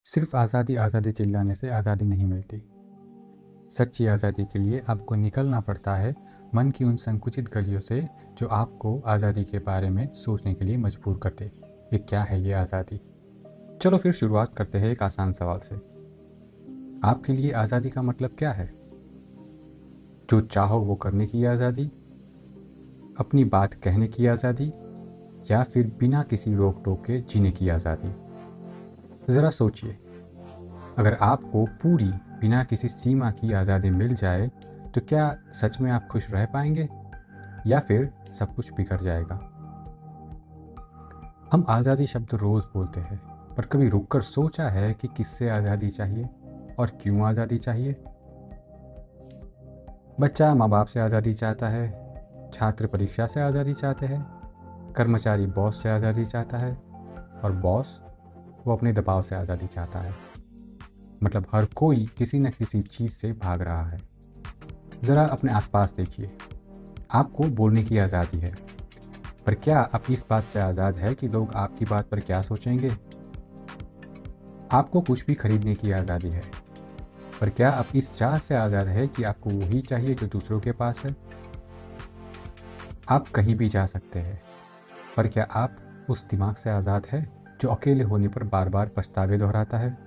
सिर्फ आज़ादी आज़ादी चिल्लाने से आज़ादी नहीं मिलती। सच्ची आज़ादी के लिए आपको निकलना पड़ता है मन की उन संकुचित गलियों से जो आपको आज़ादी के बारे में सोचने के लिए मजबूर कर दे कि क्या है ये आज़ादी। चलो फिर शुरुआत करते हैं एक आसान सवाल से। आपके लिए आज़ादी का मतलब क्या है? जो चाहो वो करने की आज़ादी, अपनी बात कहने की आज़ादी, या फिर बिना किसी रोक टोक के जीने की आज़ादी? ज़रा सोचिए, अगर आपको पूरी बिना किसी सीमा की आज़ादी मिल जाए तो क्या सच में आप खुश रह पाएंगे या फिर सब कुछ बिगड़ जाएगा? हम आज़ादी शब्द रोज़ बोलते हैं, पर कभी रुककर सोचा है कि किससे आज़ादी चाहिए और क्यों आज़ादी चाहिए? बच्चा माँ बाप से आज़ादी चाहता है, छात्र परीक्षा से आज़ादी चाहते हैं, कर्मचारी बॉस से आज़ादी चाहता है और बॉस वो अपने दबाव से आज़ादी चाहता है। मतलब हर कोई किसी न किसी चीज़ से भाग रहा है। ज़रा अपने आसपास देखिए, आपको बोलने की आज़ादी है, पर क्या आप इस बात से आज़ाद है कि लोग आपकी बात पर क्या सोचेंगे? आपको कुछ भी खरीदने की आज़ादी है, पर क्या आप इस चाह से आज़ाद है कि आपको वही चाहिए जो दूसरों के पास है? आप कहीं भी जा सकते हैं, पर क्या आप उस दिमाग से आज़ाद है जो अकेले होने पर बार बार पछतावे दोहराता है?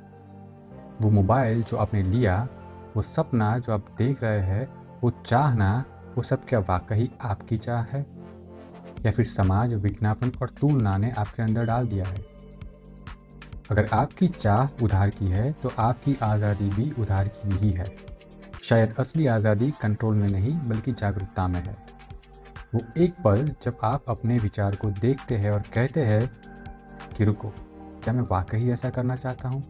वो मोबाइल जो आपने लिया, वो सपना जो आप देख रहे हैं, वो चाहना, वो सब क्या वाकई आपकी चाह है या फिर समाज विज्ञापन और तुलना ने आपके अंदर डाल दिया है? अगर आपकी चाह उधार की है तो आपकी आज़ादी भी उधार की ही है। शायद असली आज़ादी कंट्रोल में नहीं बल्कि जागरूकता में है। वो एक पल जब आप अपने विचार को देखते हैं और कहते हैं कि रुको, क्या मैं वाकई ऐसा करना चाहता हूँ?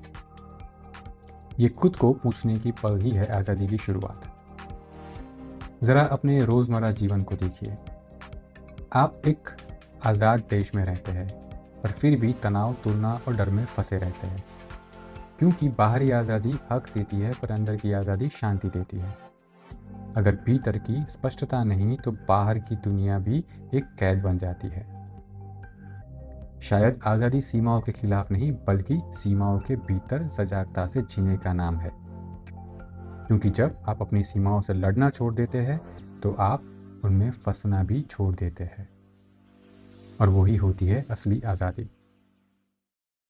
ये खुद को पूछने की पल ही है आज़ादी की शुरुआत। ज़रा अपने रोज़मर्रा जीवन को देखिए। आप एक आज़ाद देश में रहते हैं, पर फिर भी तनाव, तुलना और डर में फंसे रहते हैं, क्योंकि बाहरी आज़ादी हक देती है पर अंदर की आज़ादी शांति देती है। अगर भीतर की स्पष्टता नहीं तो बाहर की दुनिया भी एक कैद बन जाती है। शायद आज़ादी सीमाओं के खिलाफ नहीं बल्कि सीमाओं के भीतर सजगता से जीने का नाम है, क्योंकि जब आप अपनी सीमाओं से लड़ना छोड़ देते हैं तो आप उनमें फंसना भी छोड़ देते हैं, और वही होती है असली आज़ादी।